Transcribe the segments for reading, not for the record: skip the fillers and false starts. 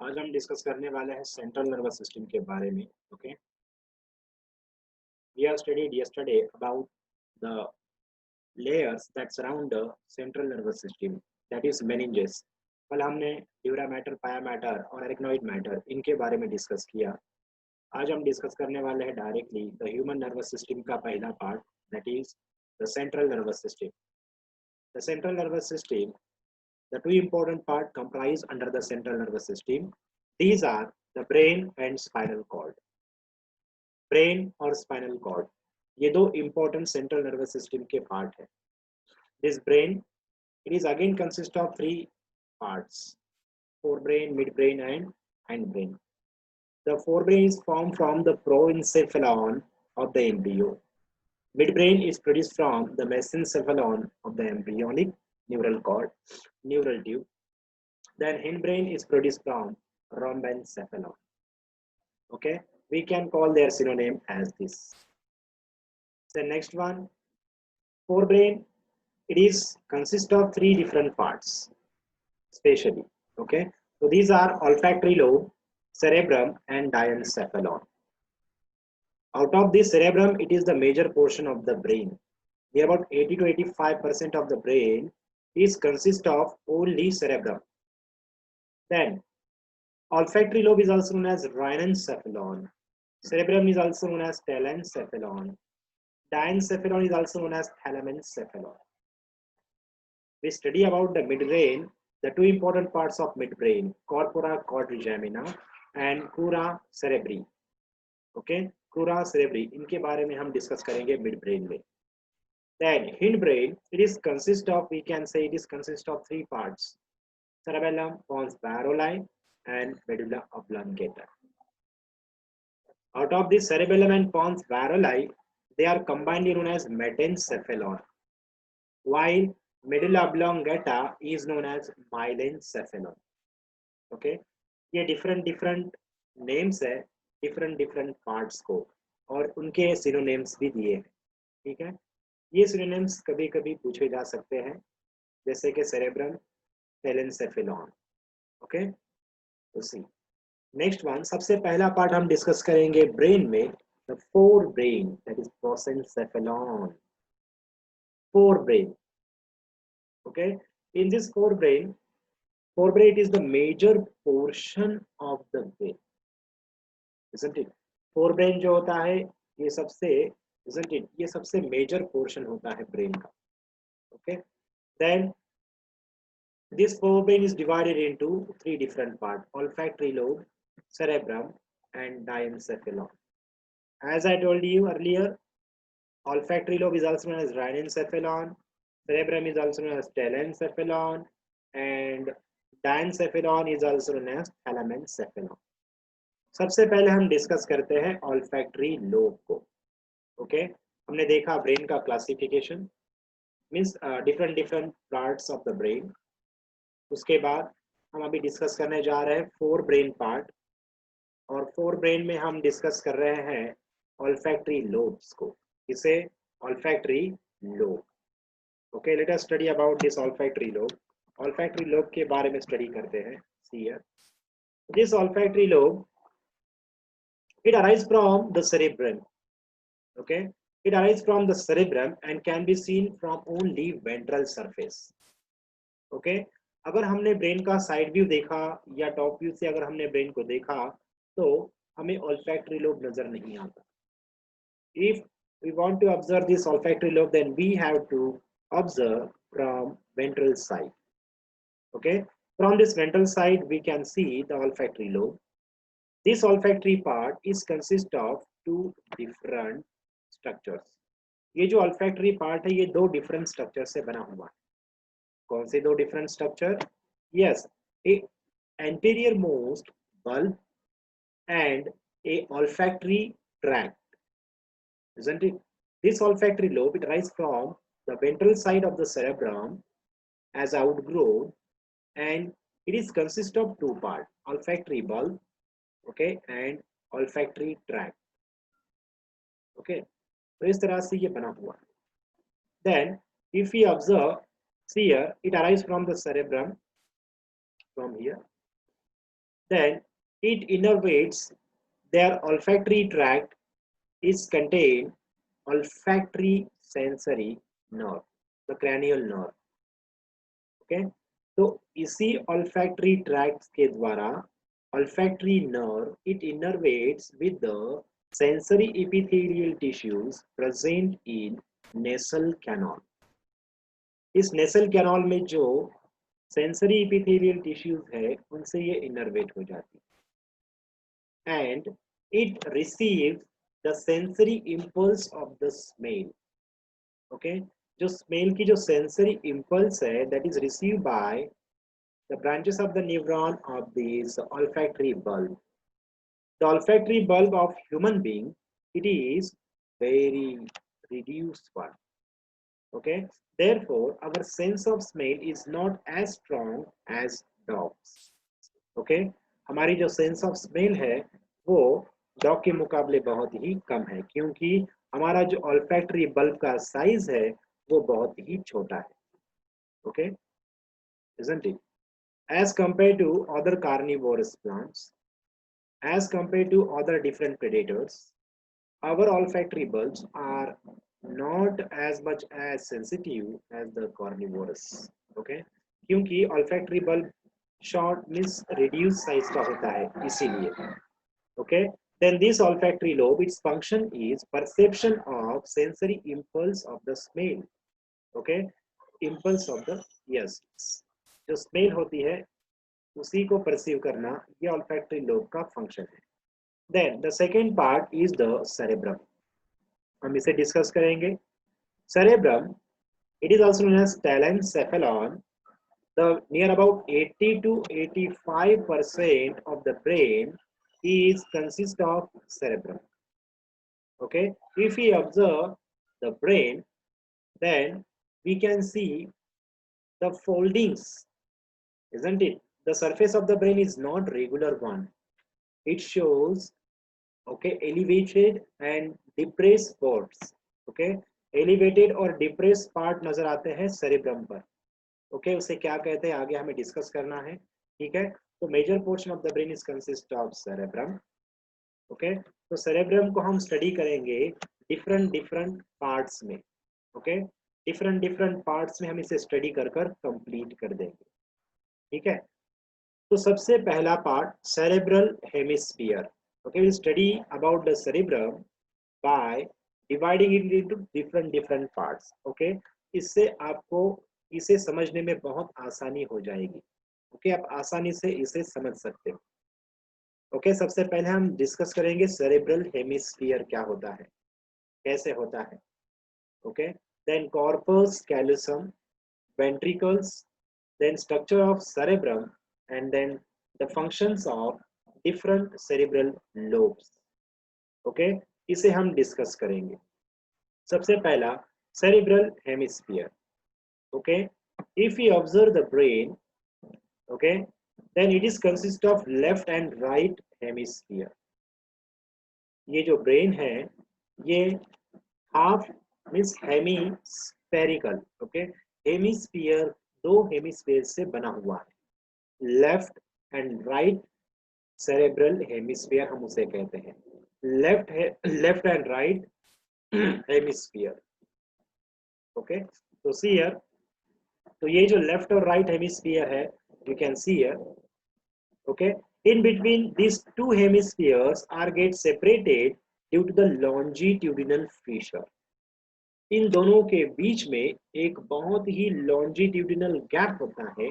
आज हम डिस्कस करने वाले हैं सेंट्रल नर्वस सिस्टम के बारे में. Okay, we have studied yesterday about the layers that surround the central nervous system, that is meninges. कल हमने ड्यूरा मैटर, पाया मैटर और एरिकनॉइड मैटर इनके बारे में डिस्कस किया. आज हम डिस्कस करने वाले हैं directly the human nervous system का पहला part, that is the central nervous system. The central nervous system, the two important parts comprised under the central nervous system, these are the brain and spinal cord. Brain और spinal cord, ये दो important central nervous system के part है. This brain, it is again consist of three parts: forebrain, midbrain and hindbrain. The forebrain is formed from the proencephalon of the embryo. Midbrain is produced from the mesencephalon of the embryonic neural cord, neural tube. Then hindbrain is produced from rhombencephalon. Okay, we can call their synonym as this. The next one, forebrain, it is consist of three different parts spatially. Okay, so these are olfactory lobe, cerebrum and diencephalon. Out of this cerebrum, it is the major portion of the brain. About 80 to 85% of the brain is consist of only cerebrum. Then olfactory lobe is also known as rhinencephalon. Cerebrum is also known as telencephalon. Diencephalon is also known as thalamencephalon. We study about the midbrain, the two important parts of midbrain, corpora quadrigemina and crura cerebri. Okay, crura cerebri, इनके बारे में हम discuss करेंगे midbrain में. Then hindbrain, it is consist of, we can say it is consist of three parts: cerebellum, pons varoli and medulla oblongata. Out of this cerebellum and pons varoli, they are combined known as metencephalon, while medulla oblongata is known as myelencephalon. Okay, ये different names है different parts को, और उनके synonyms भी दिए हैं. ठीक है, ये synonyms कभी कभी पूछे जा सकते हैं, जैसे कि cerebrum, telencephalon. ओके, तो सी नेक्स्ट वन, सबसे पहला पार्ट हम डिस्कस करेंगे ब्रेन में, the forebrain, that is prosencephalon. Forebrain. Okay, in this forebrain, it is the major portion of the brain, isn't it? forebrain जो होता है ये सबसे, isn't it, ये सबसे मेजर पोर्शन होता है ब्रेन का. Okay, then this forebrain is divided into three different parts: olfactory lobe, cerebrum and diencephalon. As I told you earlier, olfactory lobe is also known as rhinencephalon, cerebrum is also known as telencephalon and diencephalon is also known as thalamencephalon. सबसे पहले हम discuss करते हैं olfactory lobe को. Okay, हमने देखा brain का classification, means different parts of the brain. उसके बाद हम अभी डिस्कस करने जा रहे हैं फोर ब्रेन पार्ट, और फोर ब्रेन में हम डिस्कस कर रहे हैं ऑल्फैक्टरी लोब्स को. इसे olfactory lobe. Okay, let us study about this olfactory lobe. Olfactory lobe के बारे में स्टडी करते हैं. See here, this olfactory lobe, it arise from the cerebrum. Okay, it arises from the cerebrum and can be seen from only ventral surface. Okay, अगर हमने brain का side view देखा या टॉप व्यू से अगर हमने ब्रेन को देखा तो हमें ऑल्फैक्टरी लोब नजर नहीं आता. If we want to observe this olfactory lobe, then we have to observe from ventral side. Okay, from this ventral side we can see the olfactory lobe. This olfactory part is consist of two different structures. ये जो olfactory part है ये दो different structure से बना हुआ है. कौन से दो different structure? Yes, a anterior most bulb and a olfactory tract, isn't it? This olfactory lobe, it arises from the ventral side of the cerebrum as outgrown, and it is consist of two parts: olfactory bulb, okay, and olfactory tract. Okay, तो इस तरह से ये बना हुआ है. Then if we observe, see here, it arises from the cerebrum from here. then it innervates their olfactory tract is contained olfactory sensory nerve, the cranial nerve. Okay, तो इसी olfactory tracts के द्वारा olfactory nerve it innervates with the sensory epithelial tissues present in nasal canal. इस nasal canal में जो sensory epithelial tissues है उनसे ये innervate हो जाती है and it receives the sensory impulse of the smell. Okay, जो स्मेल की जो सेंसरी इम्पल्स है that is received by the branches of the neuron of this olfactory bulb. The olfactory bulb of human being, it is very reduced one. Okay, therefore our sense of smell is not as strong as dogs. Okay, हमारी जो sense of smell है वो dog के मुकाबले बहुत ही कम है क्योंकि हमारा जो olfactory bulb का साइज है वो बहुत ही छोटा है. Okay, isn't it? As compared to other carnivorous plants, as compared to other different predators, our olfactory bulbs are not as much as sensitive as the carnivorous. Okay, क्योंकि olfactory bulb short means reduced size का होता है इसीलिए. Okay, then this olfactory lobe, its function is perception of sensory impulse of the smell. Okay, impulse of the, yes, जो smell होती है उसी को परसीव करना ये olfactory lobe का फंक्शन है. Then the second part is the cerebrum. हम इसे डिस्कस करेंगे. Cerebrum, it is also known as telencephalon. The near about 80 to 85% of the brain is consist of cerebrum. Okay, if we observe the brain, then we can see the foldings, isn't it? The surface of the brain is not regular one. It shows, okay, elevated and depressed parts. Okay, elevated और depressed part नजर आते हैं cerebrum पर. Okay, उसे क्या कहते हैं आगे हमें डिस्कस करना है. ठीक है, तो major portion of the brain is consist of cerebrum. Okay, तो cerebrum को हम स्टडी करेंगे डिफरेंट डिफरेंट पार्ट्स में. ओके, डिफरेंट डिफरेंट पार्ट्स में हम इसे स्टडी कर कर कंप्लीट कर देंगे. ठीक है, तो सबसे पहला part cerebral hemisphere. Okay, we'll study about the cerebrum by dividing it into different parts. Okay, इससे आपको इसे समझने में बहुत आसानी हो जाएगी. Okay, आप आसानी से इसे समझ सकते हो. Okay, सबसे पहले हम डिस्कस करेंगे cerebral hemisphere क्या होता है, कैसे होता है. Okay, then corpus callosum, ventricles, then structure of cerebrum, and then the functions of different cerebral lobes. Okay, इसे हम डिस्कस करेंगे. सबसे पहला cerebral hemisphere. Okay, if we observe the brain, okay, then it is consist of left and right hemisphere. ये जो brain है ये half means hemispherical. Okay, hemisphere दो hemisphere से बना हुआ है. Left and right cerebral hemisphere हम उसे कहते हैं. Left and right hemisphere. Okay, so see here, तो ये जो लेफ्ट और राइट हेमिस्फीयर है you can see here. Okay, in between these two hemispheres are get separated due to the longitudinal fissure. इन दोनों के बीच में एक बहुत ही longitudinal गैप होता है,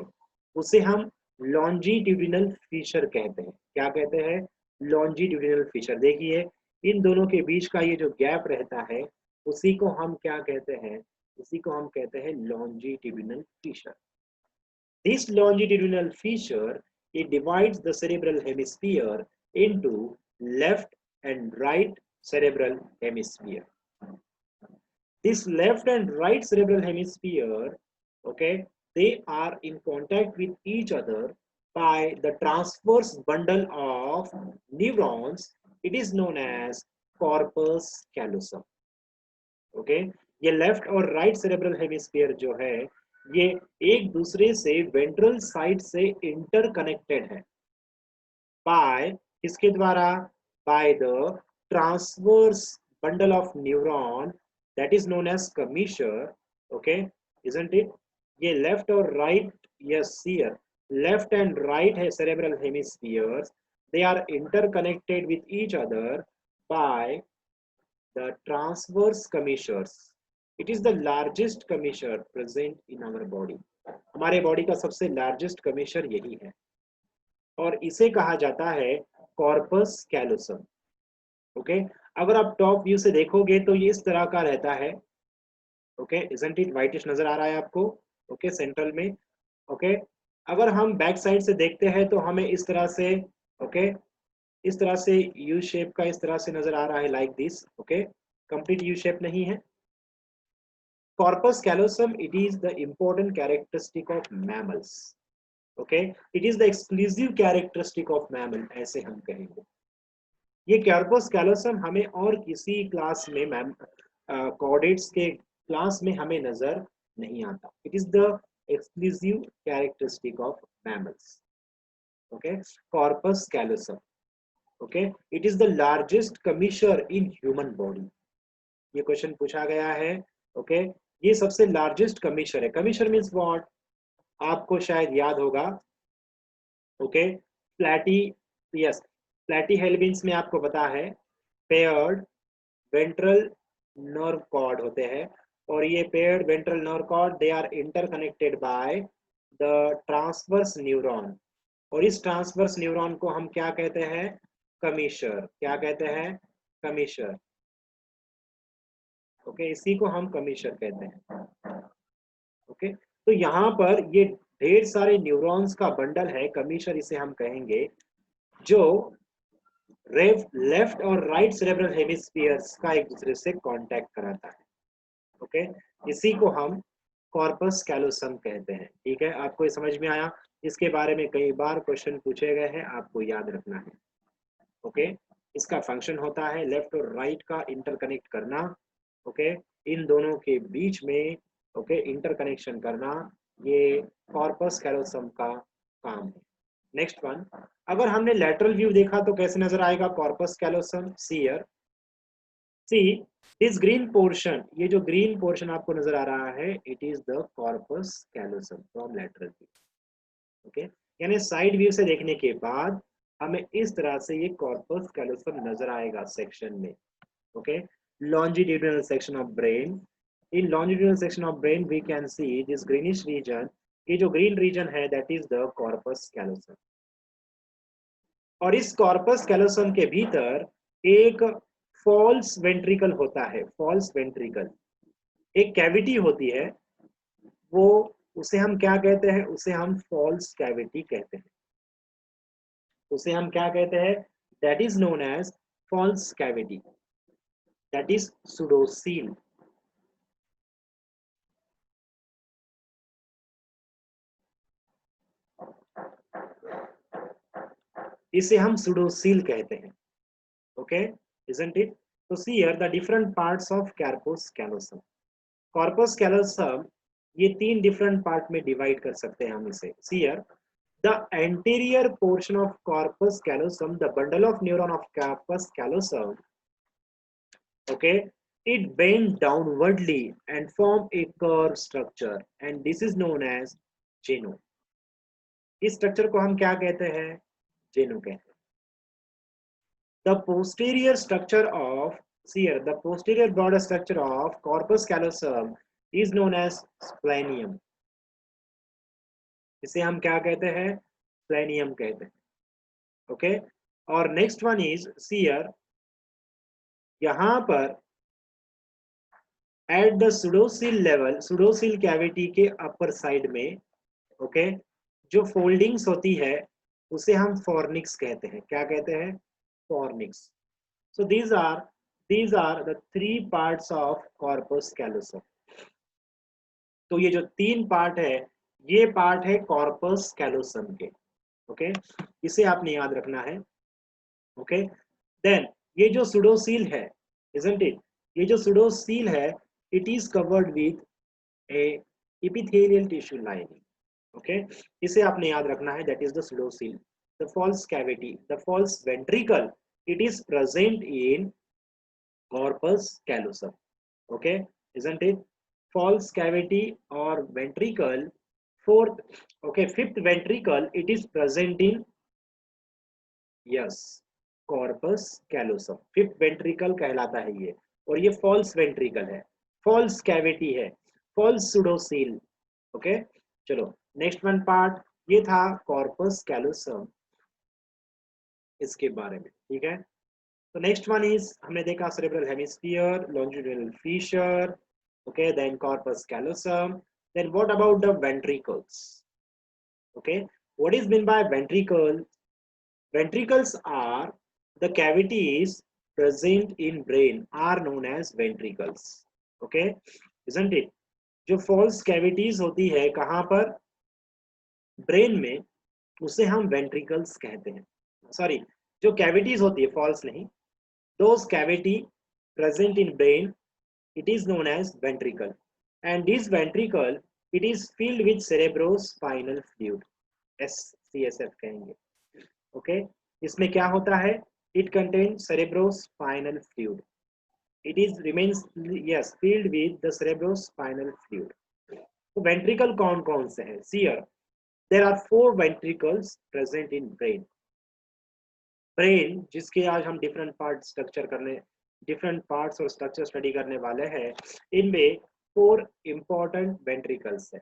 उसे हम longitudinal fissure कहते हैं. क्या कहते हैं? longitudinal fissure. देखिए इन दोनों के बीच का ये जो गैप रहता है उसी को हम क्या कहते हैं? उसी को हम कहते हैं longitudinal fissure. This longitudinal fissure, it divides the cerebral hemisphere into left and right cerebral hemisphere. This left and right cerebral hemisphere, okay, they are in contact with each other by the transverse bundle of neurons. It is known as corpus callosum. Okay, ये left और right cerebral hemisphere जो है ये एक दूसरे से ventral side से interconnected है. बाय किसके द्वारा, by the transverse bundle of neuron that is known as commissure. Okay, isn't it? ये लेफ्ट और right, yes here left and right है cerebral hemispheres, they are interconnected with each other by the transverse commissures. It is the largest commissure present in our body. हमारे body का सबसे largest कमीशर यही है और इसे कहा जाता है कॉर्पस कैलोसम. ओके, अगर आप टॉप व्यू से देखोगे तो ये इस तरह का रहता है. Okay, isn't it? व्हाइटिश नजर आ रहा है आपको. ओके, सेंट्रल में. ओके, अगर हम बैक साइड से देखते हैं तो हमें इस तरह से, ओके, इस तरह से यू शेप का इस तरह से नजर आ रहा है, like this. Okay, complete U shape नहीं है. Corpus callosum, it is the important characteristic of mammals. Okay, it is the exclusive characteristic of mammal, ऐसे हम कहेंगे. ये कॉर्पस कैलोसम हमें और किसी क्लास में मैम कॉर्डेट्स के क्लास में हमें नजर नहीं आता. It is the exclusive characteristic of mammals. Okay, corpus callosum. Okay, it is the largest commissure in human body. ये क्वेश्चन पूछा गया है. ओके, ये सबसे लार्जेस्ट कमीशर है. कमीशर मीन्स व्हाट, आपको शायद याद होगा. ओके, फ्लैटी, यस, फ्लैटी हेल्बिन्स में आपको पता है पेयर्ड वेंट्रल नर्व कॉर्ड होते हैं और ये paired ventral nerve cord they are interconnected by the transverse neuron. और इस ट्रांसवर्स न्यूरॉन को हम क्या कहते हैं, कमीशर. क्या कहते हैं, कमीशर. ओके, इसी को हम कमीशर कहते हैं. ओके, तो यहाँ पर ये ढेर सारे न्यूरॉन्स का बंडल है, कमीशर इसे हम कहेंगे, जो लेफ्ट और राइट सेरेब्रल हेमिस्फीयर्स का एक दूसरे से कांटेक्ट कराता है. ओके, इसी को हम कॉर्पस कैलोसम कहते हैं. ठीक है, आपको ये समझ में आया? इसके बारे में कई बार क्वेश्चन पूछे गए हैं, आपको याद रखना है. ओके, इसका फंक्शन होता है लेफ्ट और राइट का इंटरकनेक्ट करना. ओके, इन दोनों के बीच में ओके इंटरकनेक्शन करना, ये कॉर्पस कैलोसम का काम है. नेक्स्ट वन, अगर हमने लेटरल व्यू देखा तो कैसे नजर आएगा corpus callosum. See here, see this green portion, ये जो ग्रीन पोर्शन आपको नजर आ रहा है, it is the corpus callosum from lateral view. Okay, यानी साइड व्यू से देखने के बाद हमें इस तरह से ये कॉर्पस कैलोसम नजर आएगा सेक्शन में. Okay, longitudinal section of brain. In longitudinal section of brain we can see this greenish region. ये जो green region है that is the corpus callosum. और इस corpus callosum के भीतर एक false ventricle होता है. false ventricle एक cavity होती है, वो उसे हम क्या कहते हैं, उसे हम false cavity कहते हैं. उसे हम क्या कहते हैं, that is known as false cavity, that is pseudocoel. इसे हम pseudocoel कहते हैं. Okay, isn't it? So see here the different parts of corpus callosum. Corpus callosum ये तीन different part में divide कर सकते हैं हम इसे. See here, the anterior portion of corpus callosum, the bundle of neuron of corpus callosum, okay, it bend downwardly and form a curved structure, and this is known as genu. इस structure को हम क्या कहते हैं, जेनु कहते हैं. The posterior structure of, see here, the posterior border structure of corpus callosum is known as splenium. इसे हम क्या कहते हैं, splenium कहते हैं. ओके, और next one is, see here, यहाँ पर at the pseudocoel level, pseudocoel cavity के अपर साइड में, ओके, जो फोल्डिंग्स होती है उसे हम फॉर्निक्स कहते हैं. क्या कहते हैं, fornix. So these are the three parts of corpus callosum. तो ये जो तीन पार्ट है, ये पार्ट है corpus callosum के. ओके, इसे आपने याद रखना है. ओके, देन ये जो pseudocoel है, isn't it? ये जो pseudocoel है, it is covered with a epithelial tissue lining. Okay, इसे आपने याद रखना है, that is the pseudocoel. the false cavity, the false ventricle, it is present in corpus callosum. Okay, isn't it? False cavity or ventricle, fourth, okay, fifth ventricle, it is present in, yes, corpus callosum, fifth ventricle कहलाता है ये, और ये false ventricle है, false cavity है, false सुडोसील। Okay, चलो next one part, ये था कॉर्पस कैलोसम इसके बारे में, ठीक है। तो नेक्स्ट वन इज, हमने देखा cerebral hemisphere, longitudinal feature, okay, then corpus callosum, then what about the ventricles? Okay, what is mean by ventricle? Ventricles are the cavities present in brain are known as ventricles. Okay, isn't it? जो false cavities होती है कहाँ पर? Brain में, उसे हम ventricles कहते हैं। सॉरी, जो cavities होती है, false नहीं, those cavity present in brain, it is known as ventricle. And this ventricle, it is filled with cerebrospinal fluid, CSF कहेंगे। ओके, इसमें क्या होता है? It contain cerebrospinal fluid. It is remains, yes, filled with the cerebrospinal fluid. तो ventricle कौन कौन से हैं? See here, there are 4 ventricles present in brain. Brain जिसके आज हम डिफरेंट पार्ट स्ट्रक्चर करने, डिफरेंट पार्ट्स और स्ट्रक्चर स्टडी करने वाले हैं, इनमें 4 इंपॉर्टेंट वेंट्रिकल्स है।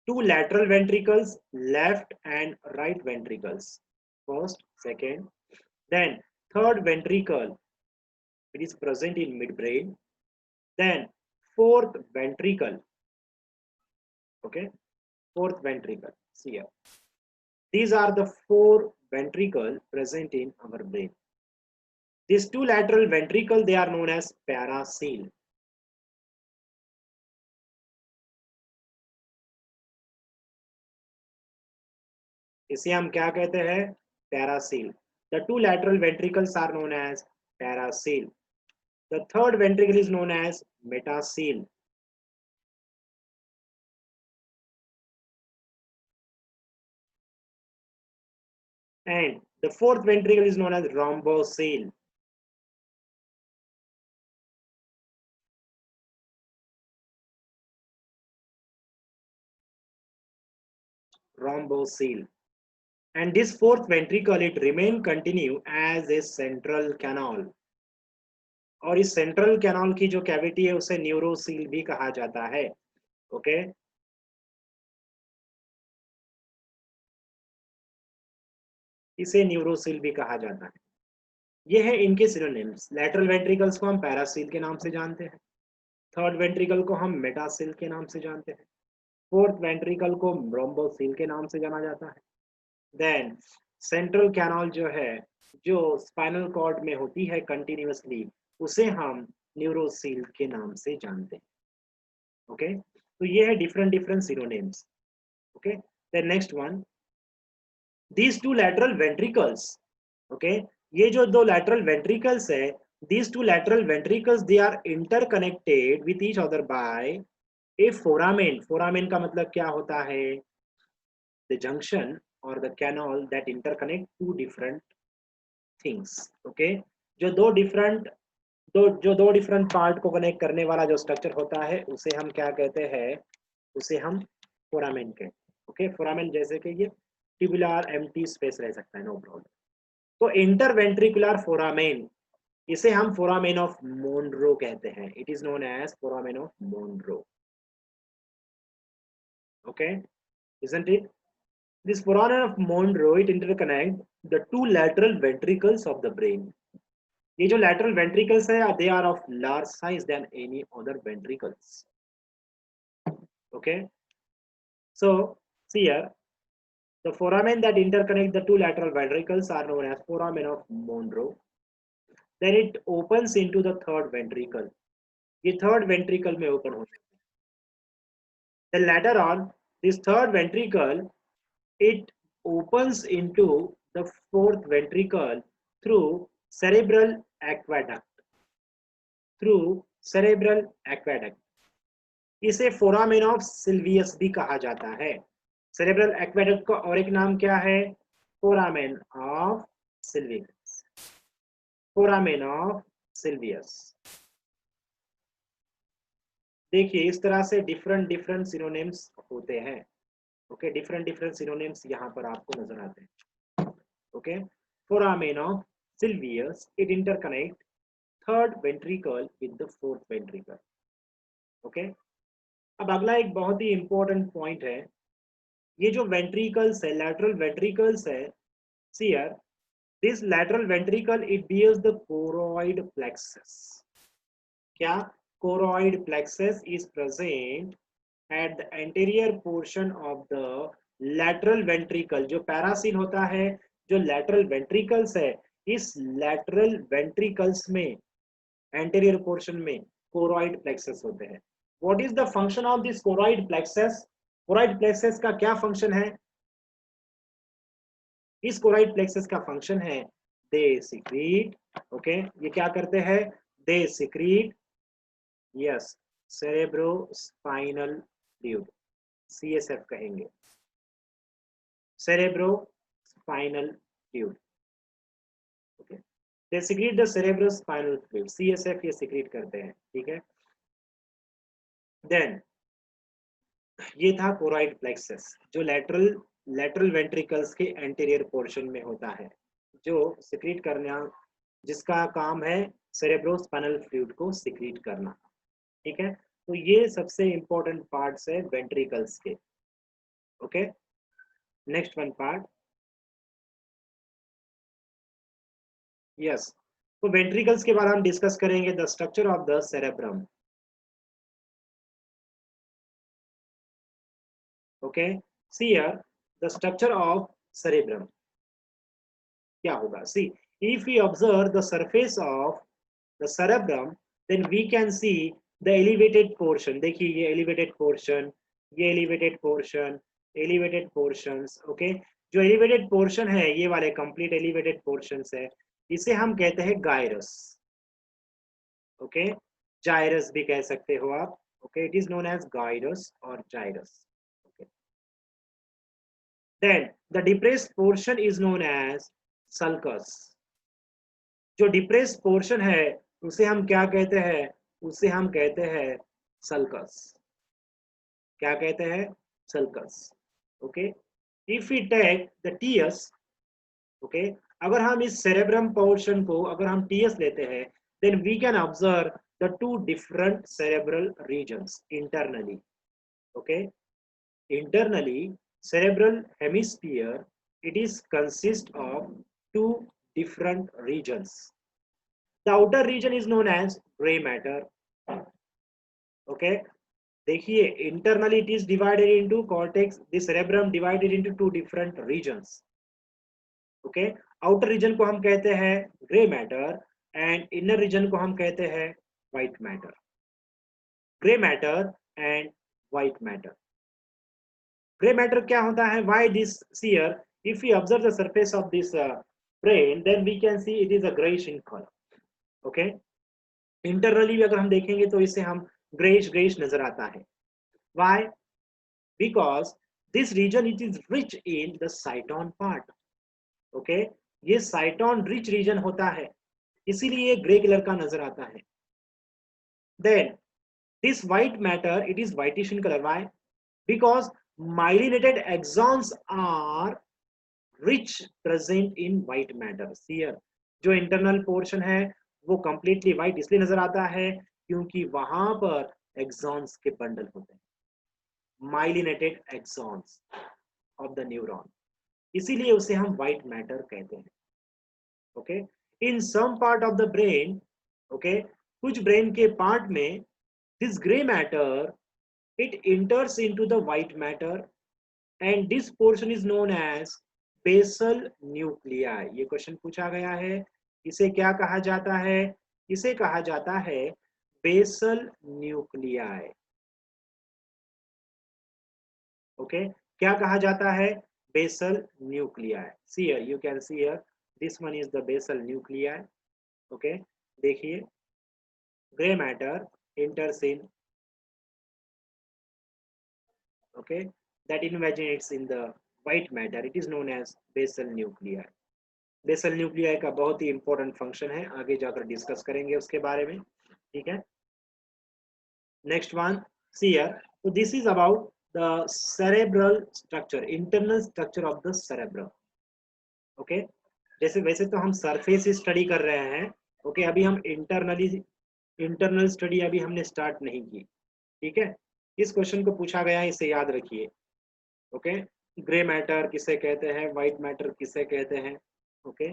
2 lateral ventricles, left and right ventricles, first, second, then third ventricle, it is present in midbrain, then fourth ventricle, okay, fourth ventricle, see here, these are the 4 ventricles present in our brain. These 2 lateral ventricles, they are known as paracele. इसे हम क्या कहते हैं? paracele. The 2 lateral ventricles are known as paracele. The third ventricle is known as metacele. And the fourth ventricle is known as rhombocele. Rhombocele. And this fourth ventricle, it remain continue as a central canal. और इस central canal की जो cavity है उसे न्यूरोसील भी कहा जाता है। ओके, इसे न्यूरोसील भी कहा जाता है। ये है इनके सिनोनिम्स। लैटरल वेंट्रिकल्स को हम पैरासील के नाम से जानते हैं, थर्ड वेंट्रिकल को हम मेटासील के नाम से जानते हैं, फोर्थ वेंट्रिकल को रोम्बोसील के नाम से जाना जाता है। देन सेंट्रल कैनाल जो है, जो स्पाइनल कॉर्ड में होती है कंटिन्यूअसली, उसे हम न्यूरोसील के नाम से जानते हैं। ओके, तो ये है different different synonyms. Okay, then next one, these 2 lateral ventricles, okay, ये जो 2 lateral ventricles है, these 2 lateral ventricles, they are interconnected with each other by a foramen. foramen का मतलब क्या होता है? the junction or the canal that interconnect 2 different things. okay, जो दो डिफरेंट पार्ट को कनेक्ट करने वाला जो स्ट्रक्चर होता है उसे हम क्या कहते हैं? उसे हम फोरामेन कहते हैं। ओके, फोरामेन जैसे कि ये ट्यूबुलर एम्प्टी स्पेस रह सकता है, नो प्रॉब्लम। तो इंटरवेंट्रिकुलर फोरामेन, इसे हम फोरामेन ऑफ मोनरो कहते हैं। It is known as foramen of Monro. Okay, isn't it? This foramen of Monro, it interconnect the 2 lateral ventricles of the brain. ये जो lateral ventricles है, they are of large size than any other ventricles. Okay, so see here, the foramen that interconnect the 2 lateral ventricles are known as foramen of Monro. Then it opens into the third ventricle. ये third ventricle में open होता है. Then later on, this third ventricle, it opens into the fourth ventricle through cerebral aqueduct. Through cerebral aqueduct. इसे foramen of Silvius भी कहा जाता है। Cerebral aqueduct का और एक नाम क्या है? foramen of sylvius, foramen of sylvius। देखिए इस तरह से डिफरेंट डिफरेंट सिनोनिम्स होते हैं। ओके, डिफरेंट डिफरेंट सिनोनिम्स यहाँ पर आपको नजर आते हैं। Okay, foramen of sylvius, it interconnect third ventricle with the fourth ventricle। Okay, अब अगला एक बहुत ही इंपॉर्टेंट पॉइंट है, ये जो वेंट्रिकल्स है, लैटरल वेंट्रिकल्स है, see here, this lateral ventricle it bears the choroid plexus। क्या? choroid plexus is present at the anterior portion of the lateral ventricle। जो पैरासिन होता है, जो lateral ventricles है, इस lateral ventricles में anterior portion में choroid plexus होते हैं। What is the function of this choroid plexus? choroid plexus का क्या फंक्शन है? इस choroid plexus का फंक्शन है दे secrete, ओके, ये क्या करते हैं? दे secrete, yes, cerebrospinal fluid, CSF कहेंगे, cerebrospinal fluid। Okay, they secrete the cerebrospinal fluid, CSF ये secrete करते हैं, ठीक है। देन ये था कोरॉइड प्लेक्सस, जो लेटरल वेंट्रिकल्स के एंटीरियर पोर्शन में होता है, जो सिक्रीट करना, जिसका काम है सेरेब्रोस्पाइनल फ्लूइड को सिक्रीट करना, ठीक है। तो ये सबसे इंपॉर्टेंट पार्ट्स है वेंट्रिकल्स के। Okay, next one part, yes, तो वेंट्रिकल्स के बाद हम डिस्कस करेंगे the structure of the cerebrum. Okay, see here the structure of cerebrum क्या होगा। सी, if we observe the surface of the cerebrum, then we can see the elevated portion। देखिए ये elevated portion, ये elevated portion, elevated portions। Okay, जो elevated portion है, ये वाले complete elevated portions है, इसे हम कहते हैं गायरस। ओके, जायरस भी कह सकते हो आप। Okay, it is known as gyrus और gyrus. Okay, then the depressed portion is known as sulcus. जो डिप्रेस पोर्शन है उसे हम क्या कहते हैं? उसे हम कहते हैं सल्कस। क्या कहते हैं? Sulcus. Okay, if we take the TS, okay, अगर हम इस सेरेब्रम पोर्शन को अगर हम टीएस लेते हैं, then we can observe the two different cerebral regions internally. Okay, internally cerebral hemisphere it is consist of two different regions। the outer region is known as gray matter। okay, देखिए internally it is divided into cortex, the cerebrum divided into two different regions। okay, outer region को हम कहते हैं gray matter and inner region को हम कहते हैं white matter। gray matter and white matter, grey matter क्या होता है? Why this here? If we observe the surface of this brain, then we can see it is a grayish in color। Okay, internally भी अगर हम देखेंगे तो इसे हम grayish grayish नजर आता है। Why? Because this region it is rich in the cytone part। Okay, ये cytone rich region होता है, इसीलिए ये ग्रे कलर का नजर आता है। Then this white matter it is whitish in color। Why? Because myelinated axons are rich present in white matter। here जो इंटरनल पोर्शन है वो कंप्लीटली व्हाइट इसलिए नजर आता है क्योंकि वहां पर एक्सॉन्स के बंडल होते हैं, myelinated axons of the neuron, इसीलिए उसे हम व्हाइट मैटर कहते हैं। Okay, in some part of the brain, okay, कुछ ब्रेन के पार्ट में this grey matter it enters into the white matter and this portion is known as basal nuclei। ये question पूछा गया है, इसे क्या कहा जाता है? इसे कहा जाता है basal nuclei। ओके, क्या कहा जाता है? basal nuclei। see here, you can see here, this one is the basal nuclei। Okay, देखिए gray matter enters in, okay, that invaginates in the white matter, it is known as basal nuclei. Basal nuclei का बहुत ही important function है, आगे जाकर discuss करेंगे उसके बारे में, ठीक है। Next one, see here, so this is about the cerebral structure, internal structure of the cerebrum, okay. जैसे वैसे तो हम सरफेस स्टडी कर रहे हैं, ओके, अभी हम इंटरनल स्टडी अभी हमने स्टार्ट नहीं की, ठीक है। इस क्वेश्चन को पूछा गया है, इसे याद रखिए, ओके। ग्रे मैटर किसे कहते हैं, व्हाइट मैटर किसे कहते हैं, ओके।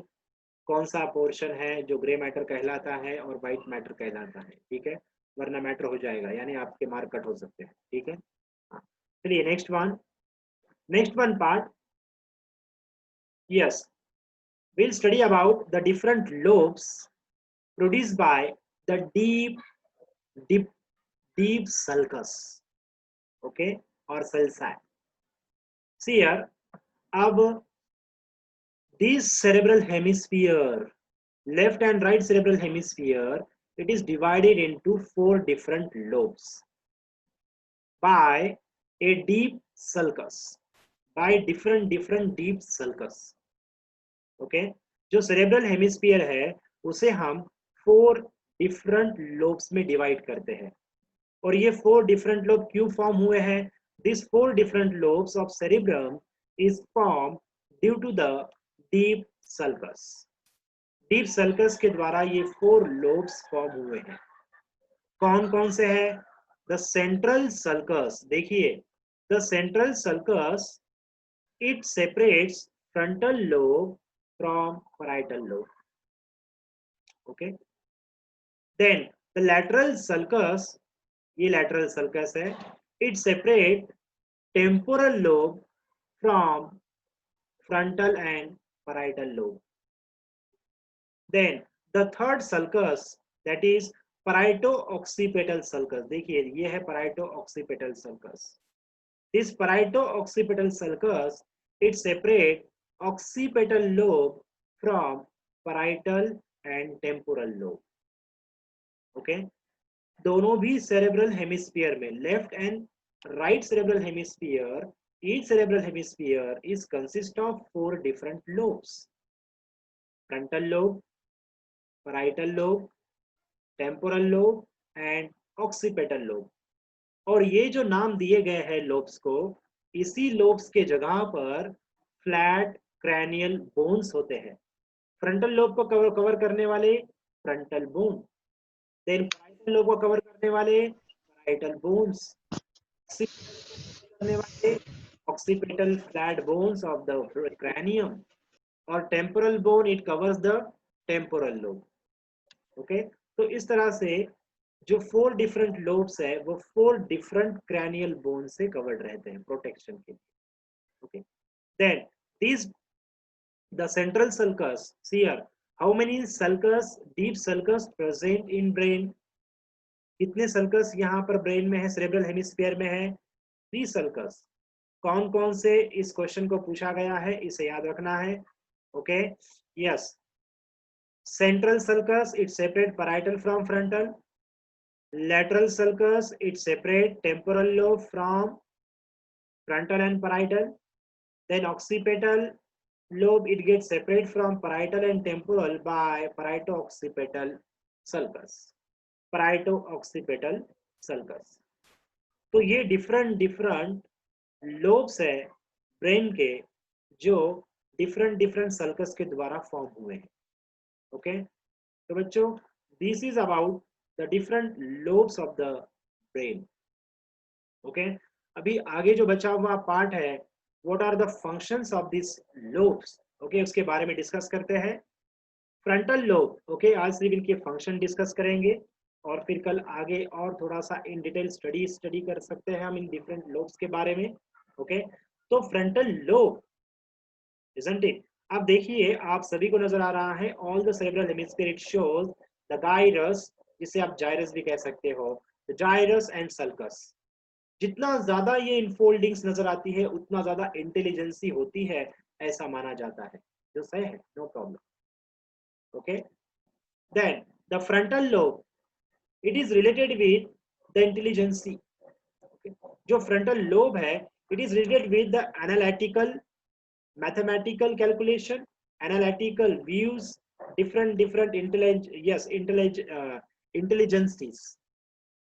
कौन सा पोर्शन है जो ग्रे मैटर कहलाता है और व्हाइट मैटर कहलाता है, ठीक है, वरना मैटर हो जाएगा, यानी आपके मार्क कट हो सकते हैं, ठीक है। हाँ, चलिए next one part, yes, we'll study about the different lobes produced by the deep deep sulcus, okay, or sulci. See here, अब this cerebral hemisphere, left and right cerebral hemisphere, it is divided into 4 different lobes by a deep sulcus, by different deep sulcus, okay. जो cerebral hemisphere है उसे हम 4 different lobes में divide करते हैं, और ये 4 different lobe क्यों फॉर्म हुए हैं? These 4 different lobes of cerebrum is formed due to the deep sulcus. Deep sulcus के द्वारा ये 4 लोब्स फॉर्म हुए हैं। कौन कौन से हैं? द सेंट्रल सल्कस, देखिए, the central sulcus it separates frontal lobe from parietal lobe, okay. Then the lateral sulcus, ये लैटरल सल्कस है, it separate temporal lobe from frontal and parietal lobe. Then the third sulcus, that is parieto-occipital sulcus, देखिए ये है parieto-occipital sulcus. This parieto-occipital sulcus it separate occipital lobe from parietal and temporal lobe, okay. दोनों भी cerebral hemisphere में, left and right cerebral hemisphere, each cerebral hemisphere is consist of 4 different lobes: frontal lobe, parietal lobe, temporal lobe and occipital lobe. और ये जो नाम दिए गए हैं लोब्स को, इसी लोब्स के जगह पर फ्लैट क्रैनियल बोन्स होते हैं। फ्रंटल लोब को कवर करने वाले frontal bone, then parietal lobe को कवर करने वाले पैराइटल बोन्स, करने वाले occipital flat bones of the cranium, और temporal bone it covers the temporal lobe, okay. तो इस तरह से जो 4 डिफरेंट लोब्स है वो 4 डिफरेंट क्रैनियल बोन से कवर्ड रहते हैं प्रोटेक्शन के लिए, okay. Then this the central sulcus, see here, how many sulcus, deep sulcus present in brain? कितने सल्कस यहाँ पर ब्रेन में है, सेरेब्रल हेमिस्फीयर में है? 3 सल्कस। कौन कौन से? इस क्वेश्चन को पूछा गया है, इसे याद रखना है, okay. Yes, central sulcus it separate parietal from frontal, lateral sulcus it separate temporal lobe from frontal and parietal, then occipital lobe it gets separate from parietal and temporal by parieto-occipital sulcus, parieto-occipital sulcus। तो ये different lobes है brain के जो different sulcus के द्वारा form हुए हैं, okay. तो बच्चों, this is about the different lobes of the brain, okay. अभी आगे जो बचा हुआ पार्ट है, what are the functions of this lobes, okay, उसके बारे में डिस्कस करते हैं। फ्रंटल लोब, ओके, आज सिर्फ इनके फंक्शन डिस्कस करेंगे और फिर कल आगे और थोड़ा सा इन डिटेल स्टडी कर सकते हैं हम इन डिफरेंट लोब्स के बारे में, ओके। तो फ्रंटल लोब, isn't it? अब देखिए, आप सभी को नजर आ रहा है, all the cerebral hemisphere it shows the gyrus, जिसे आप जाइरस भी कह सकते हो, द जाइरस एंड सल्कस। जितना ज्यादा ये इनफोल्डिंग्स नजर आती है उतना ज्यादा इंटेलिजेंसी होती है, ऐसा माना जाता है, जो सही है, no problem, okay. Then the frontal lobe it is related with the intelligency, जो फ्रंटल लोब है it is related with the analytical mathematical calculation, analytical views, different intelligences.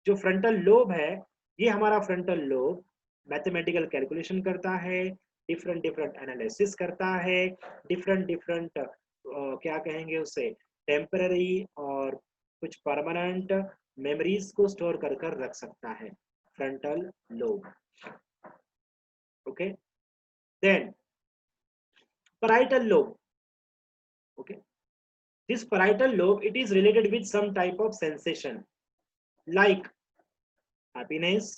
जो फ्रंटल लोब है, ये हमारा फ्रंटल लोब मैथमेटिकल कैलकुलेशन करता है, different analysis करता है, डिफरेंट क्या कहेंगे उसे, टेम्पररी और कुछ परमानेंट मेमोरीज को स्टोर कर रख सकता है, frontal lobe. Okay, then parietal lobe. Okay, this parietal lobe, it is related with some type of sensation like happiness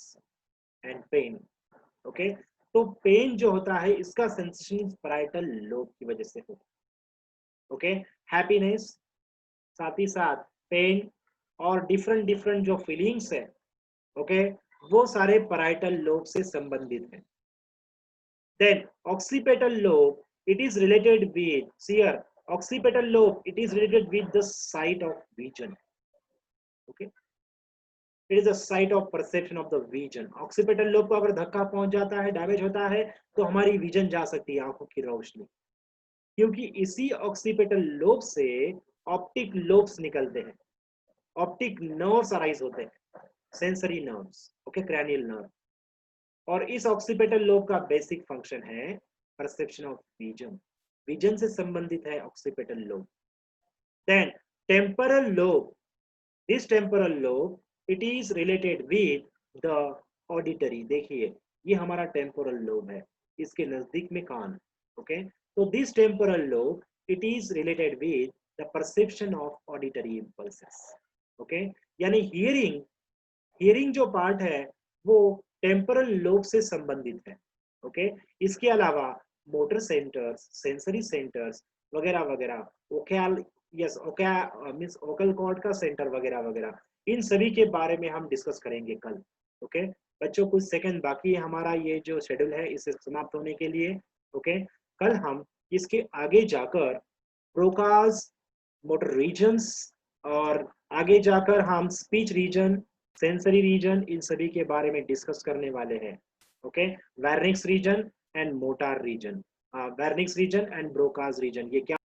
and pain. Okay, तो पेन जो होता है इसका सेंसेशन parietal lobe की वजह से होता है. ओके, हैप्पीनेस साथ ही साथ पेन और डिफरेंट जो फीलिंग्स है, ओके, वो सारे parietal lobe से संबंधित है. Then occipital lobe, it is related with, see here, occipital lobe, it is related with the sight of vision. Okay, it is a sight of perception of the vision. occipital lobe को अगर धक्का पहुंच जाता है, damage होता है, तो हमारी विजन जा सकती है, आंखों की रोशनी, क्योंकि इसी occipital lobe से ऑप्टिक लोब्स निकलते हैं, ऑप्टिक नर्व्स अराइज होते हैं, sensory nerves, okay, cranial nerve. और इस ऑक्सीपिटल लोब का बेसिक फंक्शन है परसेप्शन ऑफ विजन, विजन से संबंधित है occipital lobe. Then temporal lobe, this temporal lobe it is related with the auditory. देखिए ये हमारा टेम्पोरल लोब है, इसके नजदीक में कान. ओके, तो this temporal lobe it is related with the perception of auditory impulses. Okay, यानी हियरिंग जो पार्ट है वो टेम्पोरल लोब से संबंधित है. ओके, इसके अलावा मोटर सेंटर्स, सेंसरी सेंटर्स वगैरह वगैरह, ओकल मींस ओकल कॉर्ड का सेंटर वगैरह वगैरह, इन सभी के बारे में हम डिस्कस करेंगे कल. ओके बच्चों, कुछ सेकंड बाकी है हमारा ये जो शेड्यूल है इसे समाप्त होने के लिए. ओके, कल हम इसके आगे जाकर ब्रोकाज, मोटर रीजन्स और आगे जाकर हम स्पीच रीजन, सेंसरी रीजन, इन सभी के बारे में डिस्कस करने वाले हैं. Okay, Wernicke's region and motor region, Wernicke's region and Broca's region, ये क्या